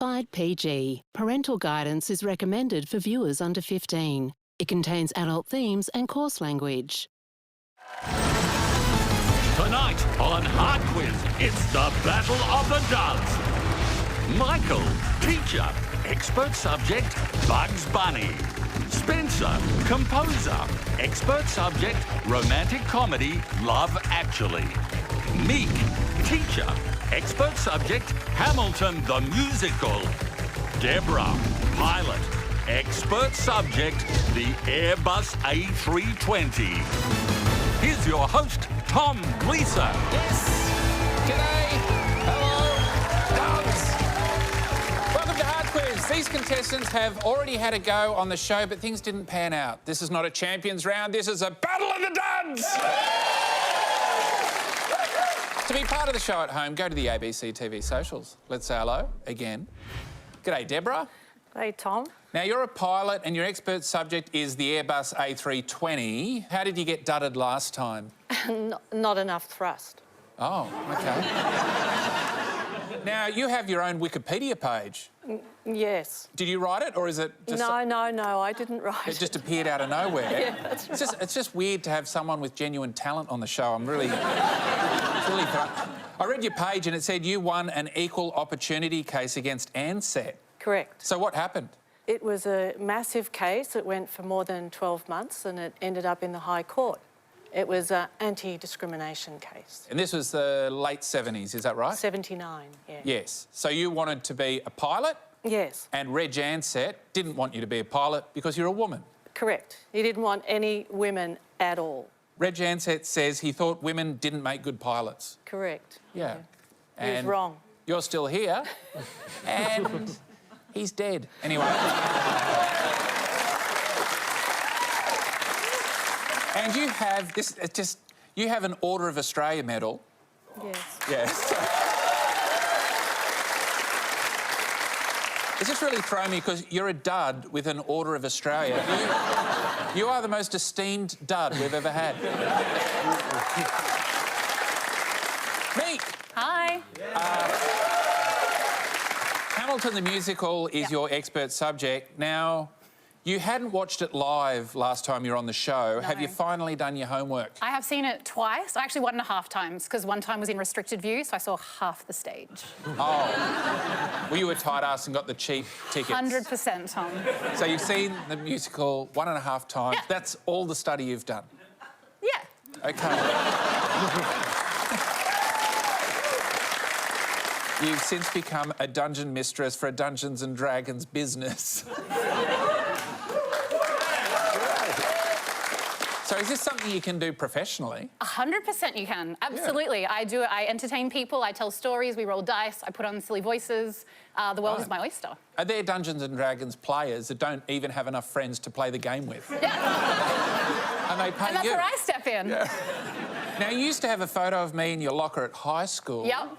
Classified PG. Parental guidance is recommended for viewers under 15. It contains adult themes and coarse language. Tonight on Hard Quiz, it's the Battle of the Duds. Michael, teacher, expert subject, Bugs Bunny. Spencer, composer, expert subject, romantic comedy, Love Actually. Meek, teacher, expert subject, Hamilton the Musical. Deborah, pilot, expert subject, the Airbus A320. Here's your host, Tom Gleeson. Yes. G'day. Hello. Duds. Welcome to Hard Quiz. These contestants have already had a go on the show, but things didn't pan out. This is not a champions round. This is a battle of the duds. To be part of the show at home, go to the ABC TV socials. Let's say hello again. G'day, Deborah. Hey, Tom. Now, you're a pilot and your expert subject is the Airbus A320. How did you get dudded last time? Not enough thrust. Oh, OK. Now, you have your own Wikipedia page. Yes. Did you write it, or is it just... No, I didn't write it. It just appeared out of nowhere. Yeah, that's right. It's just weird to have someone with genuine talent on the show. I'm really... I read your page and it said you won an equal opportunity case against ANZAC. Correct. So what happened? It was a massive case. It went for more than 12 months and it ended up in the High Court. It was an anti-discrimination case. And this was the late 70s, is that right? 79, yeah. Yes. So you wanted to be a pilot? Yes. And Reg ANZAC didn't want you to be a pilot because you're a woman? Correct. He didn't want any women at all. Reg ANZAC says he thought women didn't make good pilots. Correct. Yeah. He was wrong. You're still here, and he's dead. Anyway. And you have this, you have an Order of Australia medal. Yes. Yes. It's just really thrown me because you're a dud with an Order of Australia. You are the most esteemed dud we've ever had. Meek. Hi. Hamilton the Musical is your expert subject. Now, you hadn't watched it live last time you were on the show. No. Have you finally done your homework? I have seen it twice, actually 1.5 times, because one time was in restricted view, so I saw half the stage. Oh. Well, you were tight ass and got the cheap tickets. 100%, Tom. So you've seen the musical 1.5 times. Yeah. That's all the study you've done? Yeah. OK. You've since become a dungeon mistress for a Dungeons and Dragons business. So is this something you can do professionally? 100% you can, absolutely. Yeah. I do it. I entertain people, I tell stories, we roll dice, I put on silly voices. The world is my oyster. Are there Dungeons and Dragons players that don't even have enough friends to play the game with? Yeah. And they pay and that's you? where I step in. Yeah. Now, you used to have a photo of me in your locker at high school. Yep.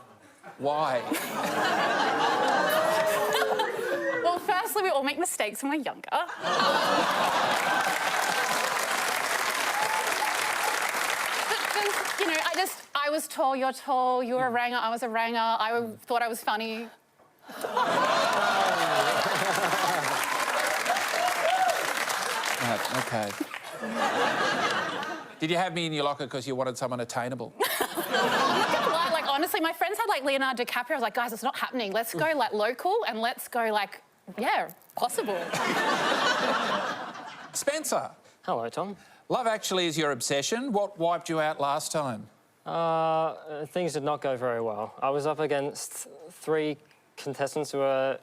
Why? Well, firstly, we all make mistakes when we're younger. You know, I was tall, you're tall, you were a ranger, I was a ranger, I thought I was funny. Right, OK. Did you have me in your locker because you wanted someone attainable? Like, honestly, my friends had, like, Leonardo DiCaprio. I was like, guys, it's not happening. Let's go, like, local and let's go, like, yeah, possible. Spencer. Hello, Tom. Love Actually is your obsession. What wiped you out last time? Things did not go very well. I was up against 3 contestants who were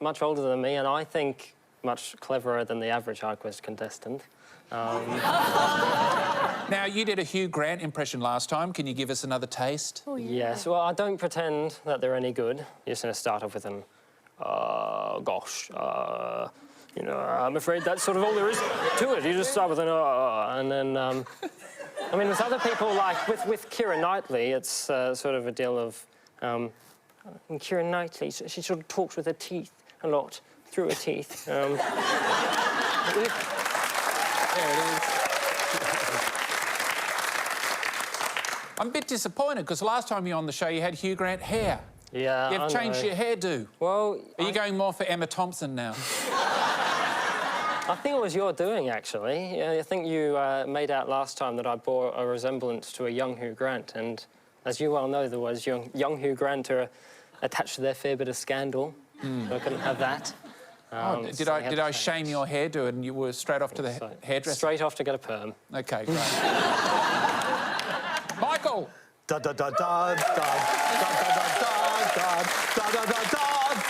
much older than me and I think much cleverer than the average Hard Quiz contestant. Now, you did a Hugh Grant impression last time. Can you give us another taste? Oh, yeah. Yes, well, I don't pretend that they're any good. You're just going to start off with an, gosh, you know, I'm afraid that's sort of all there is to it. You just start with an, and then, I mean, with other people, like with Keira Knightley, it's sort of a deal of, Keira Knightley, she sort of talks with her teeth a lot, through her teeth. There it is. I'm a bit disappointed because last time you were on the show you had Hugh Grant hair. Yeah, You've changed your hairdo. Well, Are you going more for Emma Thompson now? I think it was your doing, actually. Yeah, I think you made out last time that I bore a resemblance to a young Hugh Grant, and as you well know, there was young Hugh Grant attached to their fair bit of scandal, so I couldn't have that. Did I shame your hairdo and you were straight off to the hairdresser? Straight off to get a perm. OK, great. Michael! Da da da da da da da da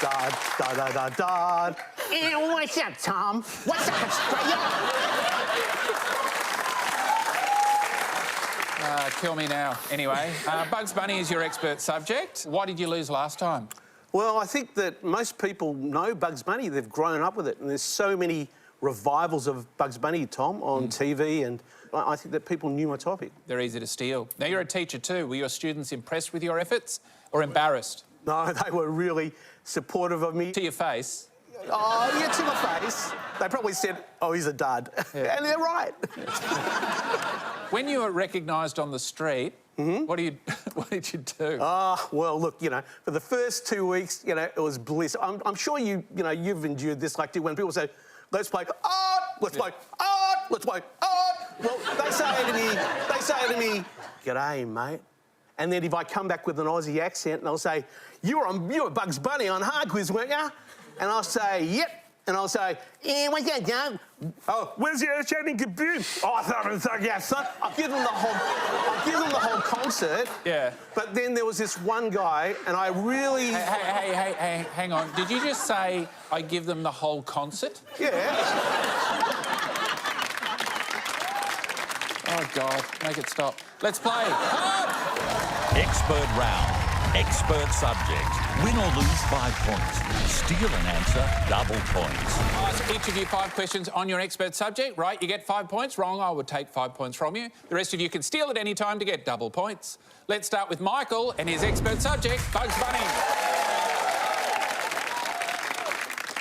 da da da da da. Hey, what's up, Tom? What's up, Australia? Kill me now. Anyway, Bugs Bunny is your expert subject. Why did you lose last time? Well, I think that most people know Bugs Bunny. They've grown up with it, and there's so many revivals of Bugs Bunny, Tom, on TV, and I think that people knew my topic. They're easy to steal. Now, you're a teacher too. Were your students impressed with your efforts or embarrassed? No, they were really supportive of me. To your face? Oh, yeah, to my face. They probably said, oh, he's a dud. Yeah. And they're right. When you were recognised on the street, what did you do? Well, look, you know, for the first 2 weeks, you know, it was bliss. I'm sure you've endured this, like when people say, let's play art, let's play art, let's play art. Well, they say to me, g'day, mate. And then if I come back with an Aussie accent, they'll say, you were Bugs Bunny on Hard Quiz, weren't you? And I'll say, yep. And I'll say, yeah, what's that, Joe? Oh, where's your earth-shattering kaboom? Oh, I thought it was like, yeah, son. I'll give them the whole concert. Yeah. But then there was this one guy, and I really... Hey, hang on. Did you just say I give them the whole concert? Yeah. Oh, God, make it stop. Let's play. Expert round. Expert subject. Win or lose 5 points. Steal an answer, double points. Ask each of you 5 questions on your expert subject. Right, you get 5 points. Wrong, I would take 5 points from you. The rest of you can steal at any time to get double points. Let's start with Michael and his expert subject, Bugs Bunny.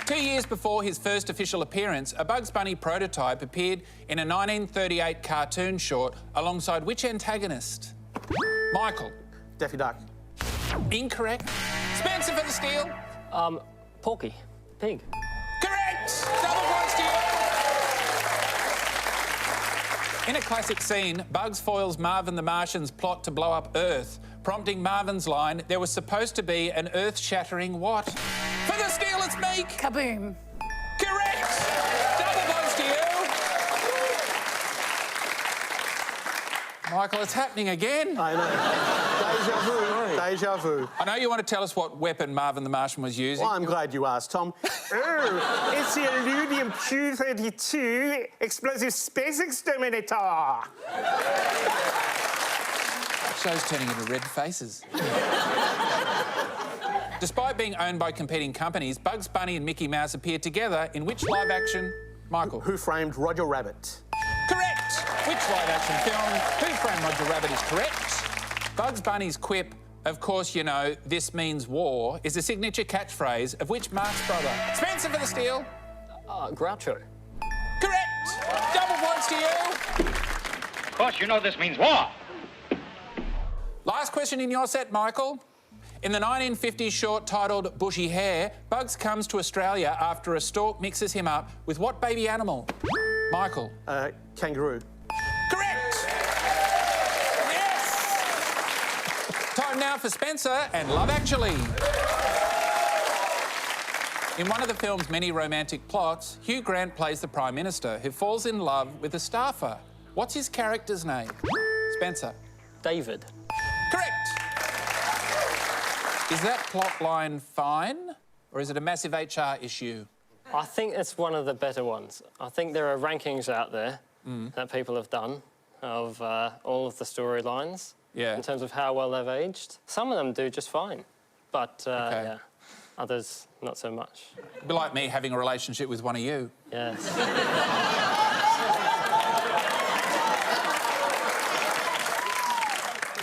2 years before his first official appearance, a Bugs Bunny prototype appeared in a 1938 cartoon short alongside which antagonist? Michael. Daffy Duck. Incorrect. Spencer for the steal. Porky. Pig. Correct! Double points to you. In a classic scene, Bugs foils Marvin the Martian's plot to blow up Earth, prompting Marvin's line, there was supposed to be an earth-shattering what? For the steal, it's Meek. Kaboom. Correct! Double points to you. Michael, it's happening again. I know. Deja vu. Deja vu. I know you want to tell us what weapon Marvin the Martian was using. Well, I'm glad you asked, Tom. It's the Illudium Q-32 explosive space exterminator. Show's turning into red faces. Despite being owned by competing companies, Bugs Bunny and Mickey Mouse appeared together in which live-action... Michael? Who Framed Roger Rabbit? Correct! Which live-action film, Who Framed Roger Rabbit, is correct. Bugs Bunny's quip, of course you know, this means war, is a signature catchphrase of which Marx brother? Spencer for the steal. Groucho. Correct! Double points to you. Of course, you know this means war. Last question in your set, Michael. In the 1950s short titled Bushy Hair, Bugs comes to Australia after a stork mixes him up with what baby animal? Michael. Kangaroo. Correct! Yes! Time now for Spencer and Love Actually. In one of the film's many romantic plots, Hugh Grant plays the Prime Minister who falls in love with a staffer. What's his character's name? Spencer. David. Correct! Is that plot line fine, or is it a massive HR issue? I think it's one of the better ones. I think there are rankings out there that people have done of all of the storylines in terms of how well they've aged. Some of them do just fine, but yeah, others not so much. It'd be like me having a relationship with one of you. Yes.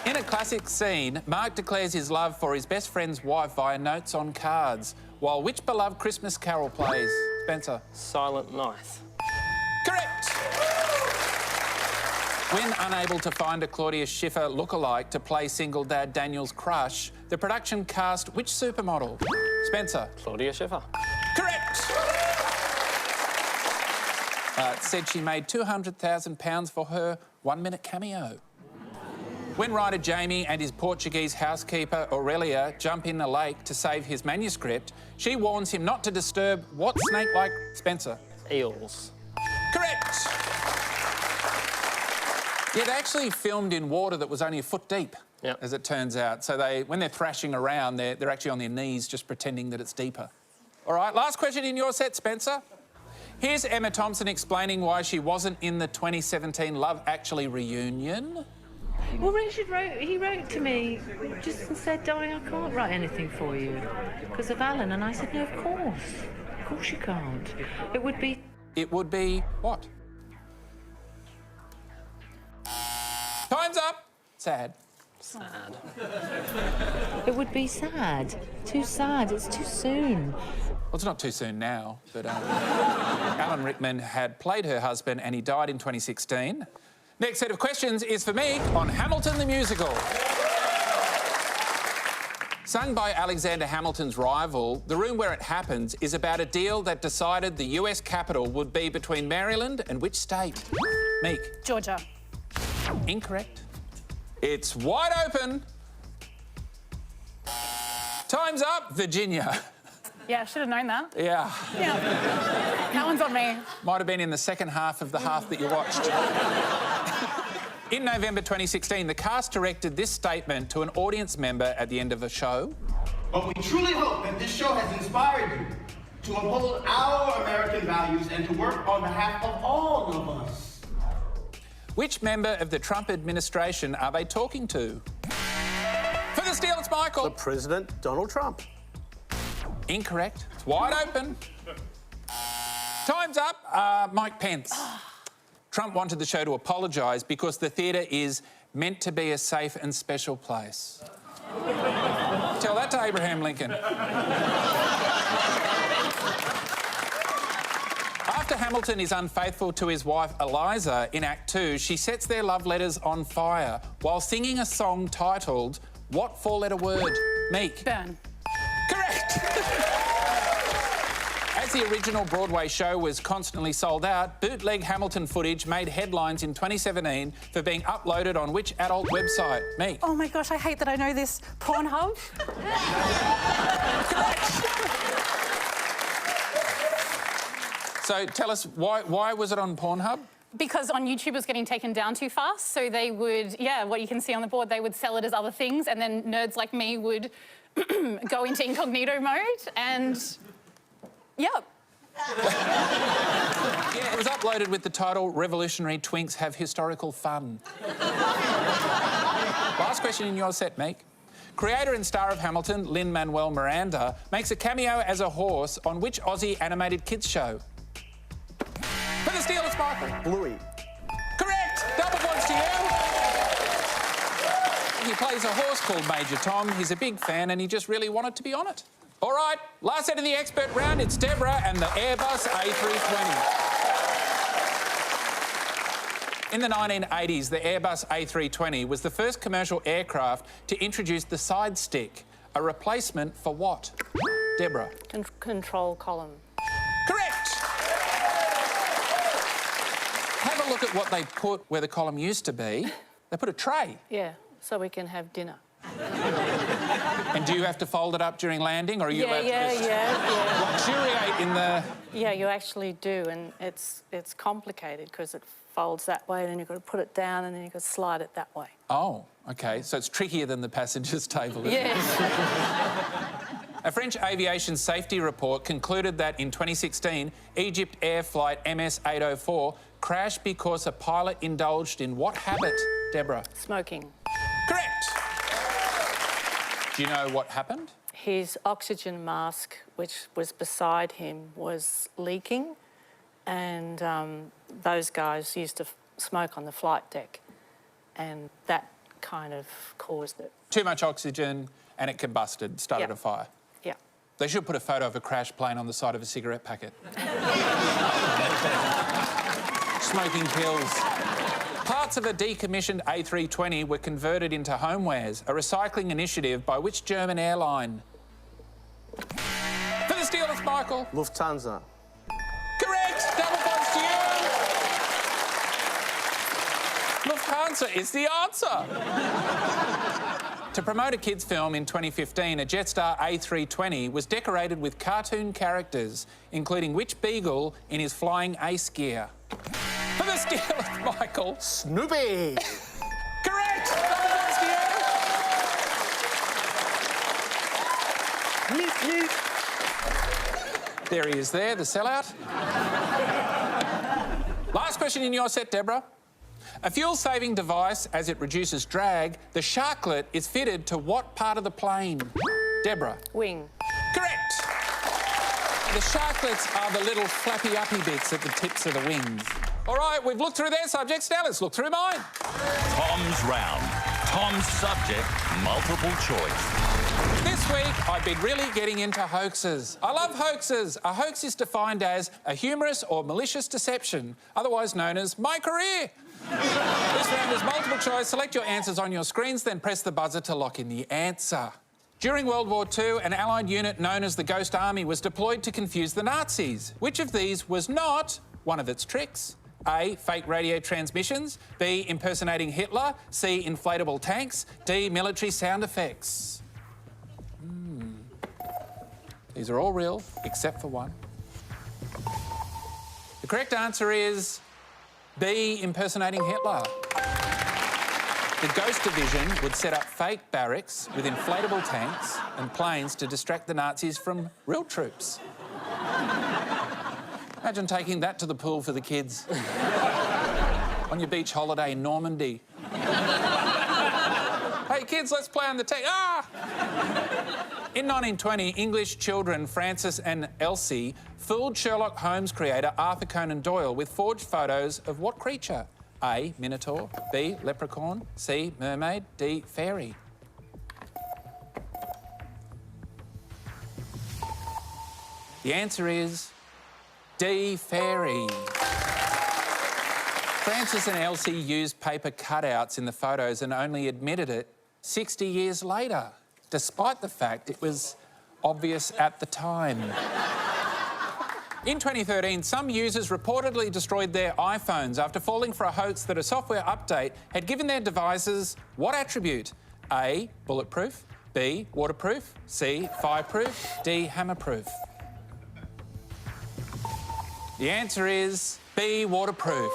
In a classic scene, Mark declares his love for his best friend's wife via notes on cards, while which beloved Christmas carol plays? Spencer. Silent Night. Correct! When unable to find a Claudia Schiffer lookalike to play single dad Daniel's crush, the production cast which supermodel? Spencer. Claudia Schiffer. Correct! It said she made £200,000 for her 1-minute cameo. When writer Jamie and his Portuguese housekeeper Aurelia jump in the lake to save his manuscript, she warns him not to disturb what snake-like Spencer? Eels. Correct! Yeah, they actually filmed in water that was only a foot deep, Yep. as it turns out. So when they're thrashing around, they're actually on their knees just pretending that it's deeper. All right, last question in your set, Spencer. Here's Emma Thompson explaining why she wasn't in the 2017 Love Actually reunion. Well, Richard wrote to me just and said, darling, I can't write anything for you because of Alan. And I said, no, of course you can't. It would be... It would be what? Time's up. Sad. Sad. It would be sad. Too sad. It's too soon. Well, it's not too soon now, but Alan Rickman had played her husband and he died in 2016. Next set of questions is for me on Hamilton the Musical. Sung by Alexander Hamilton's rival, The Room Where It Happens is about a deal that decided the US capital would be between Maryland and which state? Meek. Georgia. Incorrect. It's wide open. Time's up, Virginia. Yeah, I should have known that. Yeah. Yeah. That one's on me. Might have been in the second half of the half that you watched. In November 2016, the cast directed this statement to an audience member at the end of the show. But we truly hope that this show has inspired you to uphold our American values and to work on behalf of all of us. Which member of the Trump administration are they talking to? For the steal, it's Michael. The President, Donald Trump. Incorrect. It's wide open. Time's up. Mike Pence. Trump wanted the show to apologise because the theatre is meant to be a safe and special place. Tell that to Abraham Lincoln. After Hamilton is unfaithful to his wife Eliza in Act 2, she sets their love letters on fire while singing a song titled what four-letter word? Meek. Burn. Correct! As the original Broadway show was constantly sold out, bootleg Hamilton footage made headlines in 2017 for being uploaded on which adult website? Meek. Oh my gosh, I hate that I know this. Pornhub? So tell us, why was it on Pornhub? Because on YouTube it was getting taken down too fast, so they would, what you can see on the board, they would sell it as other things, and then nerds like me would go into incognito mode, and yep. Yeah, it was uploaded with the title Revolutionary Twinks Have Historical Fun. Last question in your set, Meek. Creator and star of Hamilton, Lin-Manuel Miranda, makes a cameo as a horse on which Aussie animated kids show? For the steal, it's Michael. Bluey. Correct! Double points to you. He plays a horse called Major Tom. He's a big fan and he just really wanted to be on it. All right, last set of the expert round, it's Deborah and the Airbus A320. In the 1980s, the Airbus A320 was the first commercial aircraft to introduce the side stick, a replacement for what? Deborah. Control column. Correct! Have a look at what they put where the column used to be. They put a tray. Yeah, so we can have dinner. And do you have to fold it up during landing, or are you allowed to just yeah. luxuriate in the... Yeah, you actually do, and it's complicated because it folds that way, and then you've got to put it down, and then you've got to slide it that way. Oh, OK. So it's trickier than the passenger's table, isn't it? Yes. A French aviation safety report concluded that in 2016, Egypt Air Flight MS-804 crashed because a pilot indulged in what habit, Deborah? Smoking. Correct! Do you know what happened? His oxygen mask, which was beside him, was leaking, and those guys used to smoke on the flight deck, and that kind of caused it. Too much oxygen and it combusted, started a fire. Yeah. They should put a photo of a crashed plane on the side of a cigarette packet. Smoking kills. Parts of a decommissioned A320 were converted into homewares, a recycling initiative by which German airline? For the Steelers, Michael. Lufthansa. Correct! Double points to you! Lufthansa is the answer. To promote a kids' film in 2015, a Jetstar A320 was decorated with cartoon characters, including which beagle in his flying ace gear? For the Steelers, Michael. Snoopy. Correct! Double points to you. There he is there, the sellout. Last question in your set, Deborah. A fuel-saving device, as it reduces drag, the sharklet is fitted to what part of the plane? Deborah. Wing. Correct. The sharklets are the little flappy-uppy bits at the tips of the wings. All right, we've looked through their subjects. Now let's look through mine. Tom's round. Tom's subject, multiple choice. This week, I've been really getting into hoaxes. I love hoaxes. A hoax is defined as a humorous or malicious deception, otherwise known as my career. This round is multiple choice. Select your answers on your screens, then press the buzzer to lock in the answer. During World War II, an Allied unit known as the Ghost Army was deployed to confuse the Nazis. Which of these was not one of its tricks? A, fake radio transmissions. B, impersonating Hitler. C, inflatable tanks. D, military sound effects. These are all real, except for one. The correct answer is B, impersonating Hitler. The Ghost Division would set up fake barracks with inflatable tanks and planes to distract the Nazis from real troops. Imagine taking that to the pool for the kids on your beach holiday in Normandy. Hey, kids, let's play on the tank. Ah! In 1920, English children Francis and Elsie fooled Sherlock Holmes creator Arthur Conan Doyle with forged photos of what creature? A, minotaur. B, leprechaun. C, mermaid. D, fairy. The answer is D, fairy. Francis and Elsie used paper cutouts in the photos and only admitted it 60 years later, despite the fact it was obvious at the time. In 2013, some users reportedly destroyed their iPhones after falling for a hoax that a software update had given their devices what attribute? A, bulletproof. B, waterproof. C, fireproof. D, hammerproof. The answer is B, waterproof.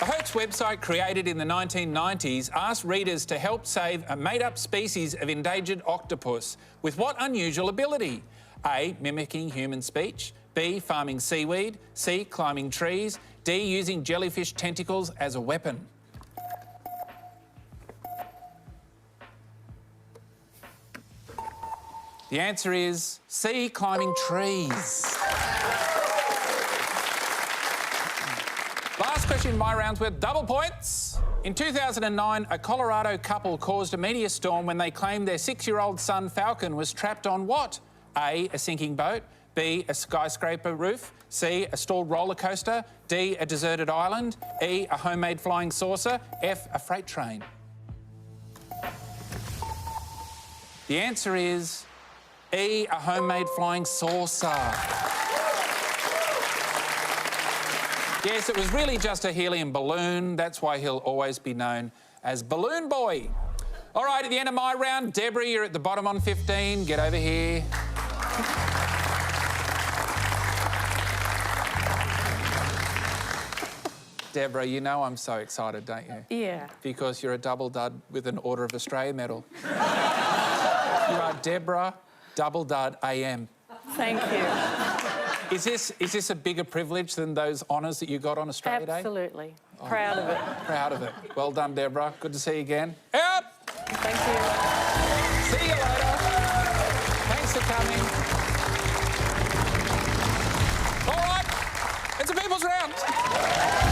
A hoax website created in the 1990s asked readers to help save a made-up species of endangered octopus with what unusual ability? A, mimicking human speech. B, farming seaweed. C, climbing trees. D, using jellyfish tentacles as a weapon. The answer is C, climbing trees. Last question in my round's worth double points. In 2009, a Colorado couple caused a meteor storm when they claimed their 6-year-old son Falcon was trapped on what? A, a sinking boat. B, a skyscraper roof. C, a stalled roller coaster. D, a deserted island. E, a homemade flying saucer. F, a freight train. The answer is E, a homemade flying saucer. Yes, it was really just a helium balloon. That's why he'll always be known as Balloon Boy. All right, at the end of my round, Deborah, you're at the bottom on 15. Get over here. Deborah, you know I'm so excited, don't you? Yeah. Because you're a double dud with an Order of Australia medal. You are Deborah Double Dud AM. Thank you. Is this a bigger privilege than those honours that you got on Australia Day? Absolutely. Proud of it. Proud of it. Well done, Deborah. Good to see you again. Out! Thank you. See you later. Thanks for coming. All right, it's a people's round.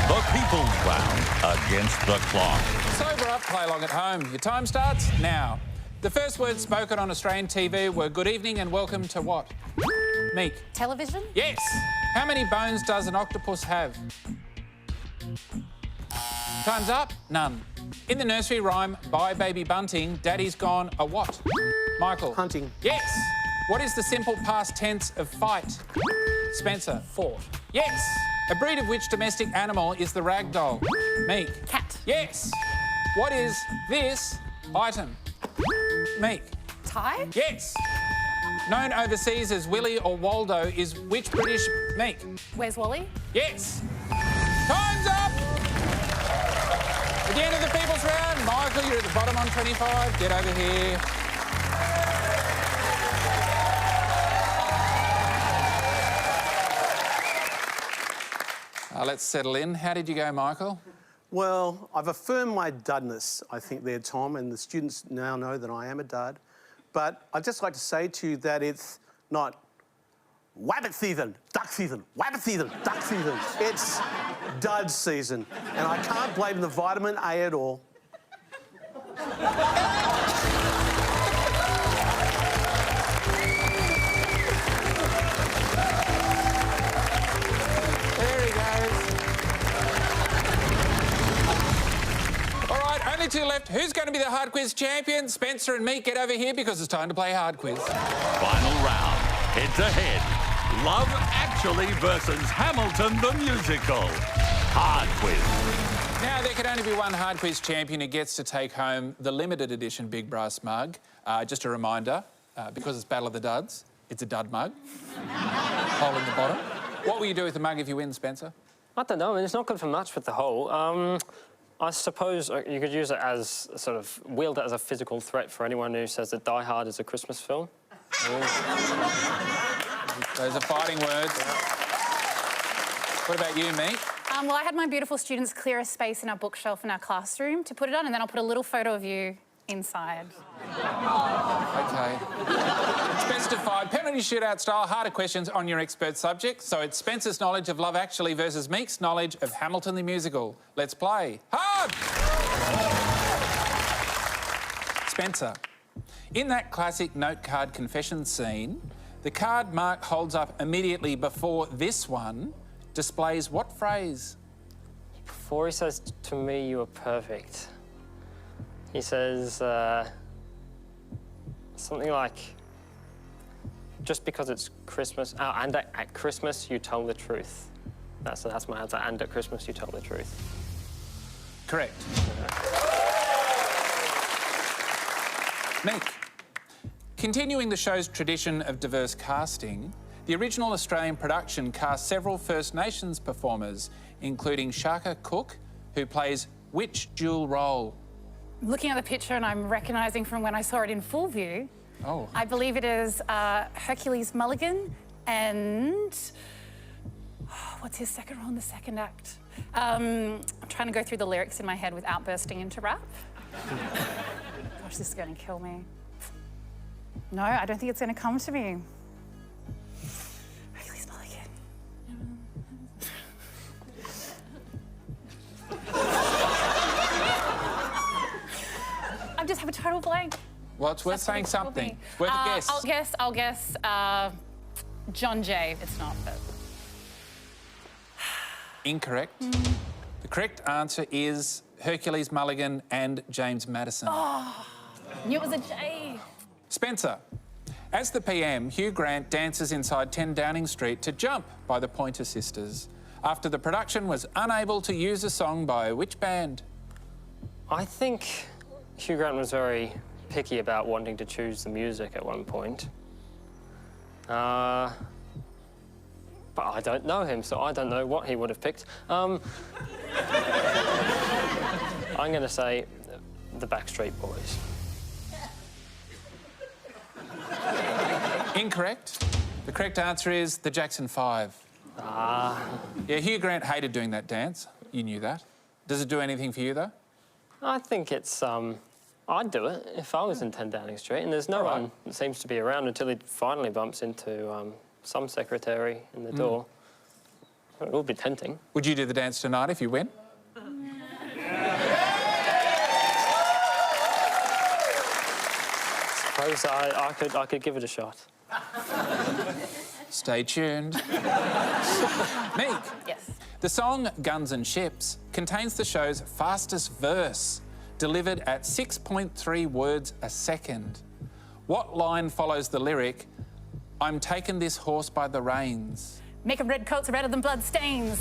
The people's round against the clock. Sober up, play along at home. Your time starts now. The first words spoken on Australian TV were good evening and welcome to what? Meek. Television? Yes. How many bones does an octopus have? Time's up. None. In the nursery rhyme, Bye Baby Bunting, Daddy's gone a what? Michael. Hunting. Yes. What is the simple past tense of fight? Spencer. Fought. Yes. A breed of which domestic animal is the ragdoll? Meek. Cat. Yes. What is this item? Meek. Tie? Yes. Known overseas as Willie or Waldo is which British... Meek. Where's Wally? Yes. Time's up! At the end of the people's round, Michael, you're at the bottom on 25. Get over here. Let's settle in. How did you go, Michael? Well, I've affirmed my dudness, I think, there, Tom, and the students now know that I am a dud. But I'd just like to say to you that it's not wabbit season, duck season, wabbit season, duck season. It's dud season. And I can't blame the vitamin A at all. There he goes. All right, only two left. Who's going to be the hard quiz champion? Spencer and Meek, get over here because it's time to play hard quiz. Final round, head-to-head. Love Actually versus Hamilton the Musical. Hard quiz. Now, there can only be one hard quiz champion who gets to take home the limited edition Big Brass mug. Just a reminder, because it's Battle of the Duds, it's a dud mug. Hole in the bottom. What will you do with the mug if you win, Spencer? I don't know. I mean, it's not good for much with the hole. I suppose you could use it as sort of wield it as a physical threat for anyone who says that Die Hard is a Christmas film. Those are fighting words. What about you, Meek? Well, I had my beautiful students clear a space in our bookshelf in our classroom to put it on, and then I'll put a little photo of you inside. OK. It's best of five, penalty shootout style, harder questions on your expert subject. So it's Spencer's knowledge of Love Actually versus Meek's knowledge of Hamilton the Musical. Let's play. Hard! Spencer, in that classic note card confession scene, the card Mark holds up immediately before this one displays what phrase? Before he says to me, you are perfect, he says something like, just because it's Christmas, and at Christmas you tell the truth. That's my answer, and at Christmas you tell the truth. Correct. Meek, continuing the show's tradition of diverse casting, the original Australian production cast several First Nations performers, including Shaka Cook, who plays which dual role? Looking at the picture and I'm recognising from when I saw it in full view, Oh. I believe it is Hercules Mulligan and... what's his second role in the second act? I'm trying to go through the lyrics in my head without bursting into rap. Gosh, this is going to kill me. No, I don't think it's going to come to me. Hercules Mulligan. I just have a total blank. Well, it's worth saying something. Worth a guess. I'll guess John Jay. It's not, but... Incorrect. The correct answer is Hercules Mulligan and James Madison. Oh, knew it was a J. Spencer, as the PM, Hugh Grant dances inside 10 Downing Street to Jump by the Pointer Sisters after the production was unable to use a song by which band? I think Hugh Grant was very picky about wanting to choose the music at one point. But I don't know him, so I don't know what he would have picked. I'm going to say the Backstreet Boys. Incorrect. The correct answer is the Jackson 5. Yeah, Hugh Grant hated doing that dance. You knew that. Does it do anything for you, though? I think it's, I'd do it if I was in 10 Downing Street, and there's no one that seems to be around until he finally bumps into some secretary in the door. It would be tempting. Would you do the dance tonight if you win? Suppose I could give it a shot. Stay tuned. Meek. Yes. The song Guns and Ships contains the show's fastest verse, delivered at 6.3 words a second. What line follows the lyric, I'm taking this horse by the reins? Making red coats redder than blood stains.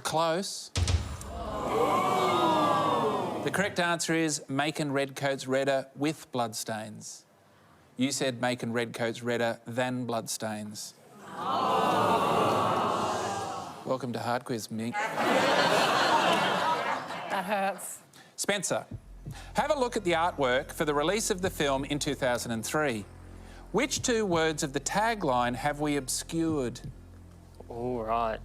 Close. The correct answer is making red coats redder with bloodstains. You said making red coats redder than bloodstains. Welcome to Hard Quiz, Mick. That hurts. Spencer, have a look at the artwork for the release of the film in 2003. Which two words of the tagline have we obscured? All right.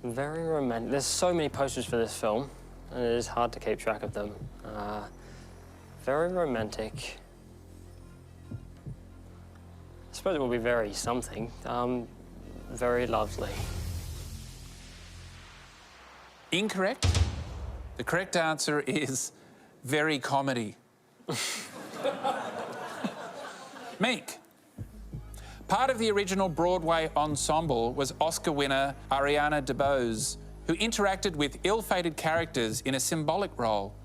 Very romantic. There's so many posters for this film, and it is hard to keep track of them. Very romantic. I suppose it will be very something. Very lovely. Incorrect. The correct answer is very comedy. Meek. Part of the original Broadway ensemble was Oscar winner Ariana DeBose, who interacted with ill-fated characters in a symbolic role,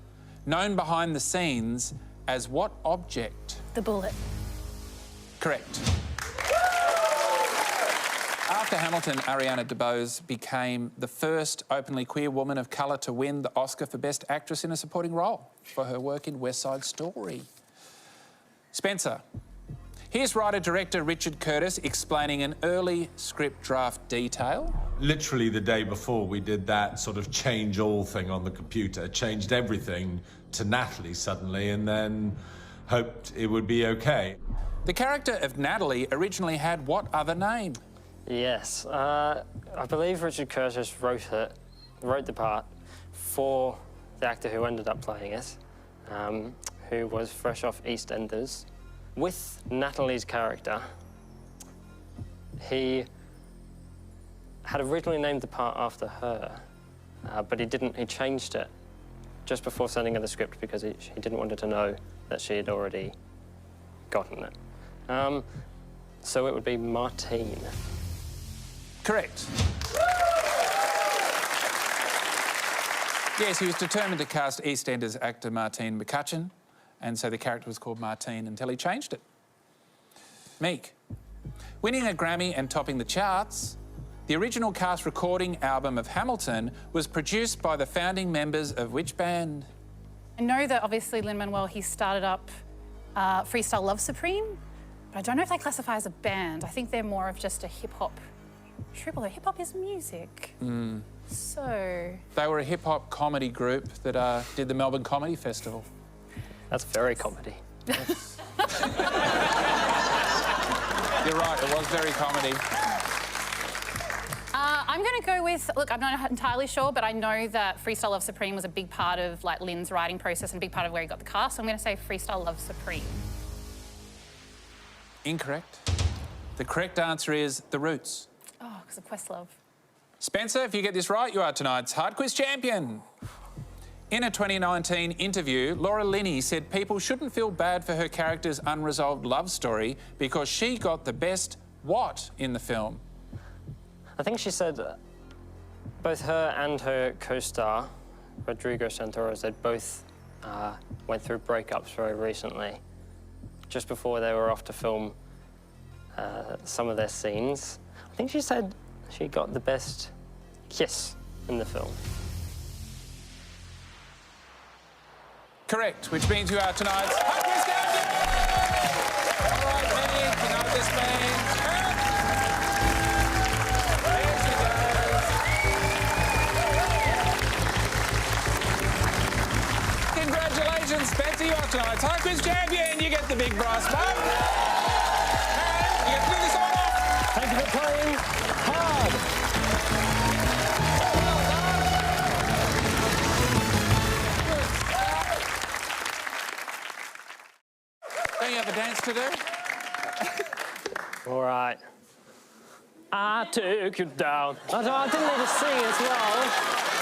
known behind the scenes as what object? The bullet. Correct. After Hamilton, Ariana DeBose became the first openly queer woman of colour to win the Oscar for Best Actress in a Supporting Role for her work in West Side Story. Spencer. Here's writer-director Richard Curtis explaining an early script draft detail. Literally the day before we did that sort of change all thing on the computer, changed everything to Natalie suddenly and then hoped it would be okay. The character of Natalie originally had what other name? Yes, I believe Richard Curtis wrote the part for the actor who ended up playing it, who was fresh off EastEnders. With Natalie's character, he had originally named the part after her, but he changed it just before sending her the script because he didn't want her to know that she had already gotten it. So it would be Martine. Correct. Yes, he was determined to cast EastEnders actor Martine McCutcheon, and so the character was called Martine until he changed it. Meek. Winning a Grammy and topping the charts, the original cast recording album of Hamilton was produced by the founding members of which band? I know that obviously Lin-Manuel, he started up Freestyle Love Supreme, but I don't know if they classify as a band. I think they're more of just a hip-hop troupe, although hip-hop is music. So... They were a hip-hop comedy group that did the Melbourne Comedy Festival. That's very comedy. You're right, it was very comedy. I'm going to go with, look, I'm not entirely sure, but I know that Freestyle Love Supreme was a big part of like Lin's writing process and a big part of where he got the cast, so I'm going to say Freestyle Love Supreme. Incorrect. The correct answer is The Roots. Oh, because of Questlove. Spencer, if you get this right, you are tonight's Hard Quiz champion. In a 2019 interview, Laura Linney said people shouldn't feel bad for her character's unresolved love story because she got the best what in the film? I think she said both her and her co-star, Rodrigo Santoro, they both went through breakups very recently, just before they were off to film some of their scenes. I think she said she got the best kiss in the film. Correct, which means you are tonight's Hard Quiz champion! All right, Minnie, you know what this means? There she goes. Congratulations, Spencer, you are tonight's Hard Quiz champion. You get the big brass mug. And you get to do this all off. Thank you for playing hard. Don't you have a dance to do? All right. I took you down. I didn't need to sing as well.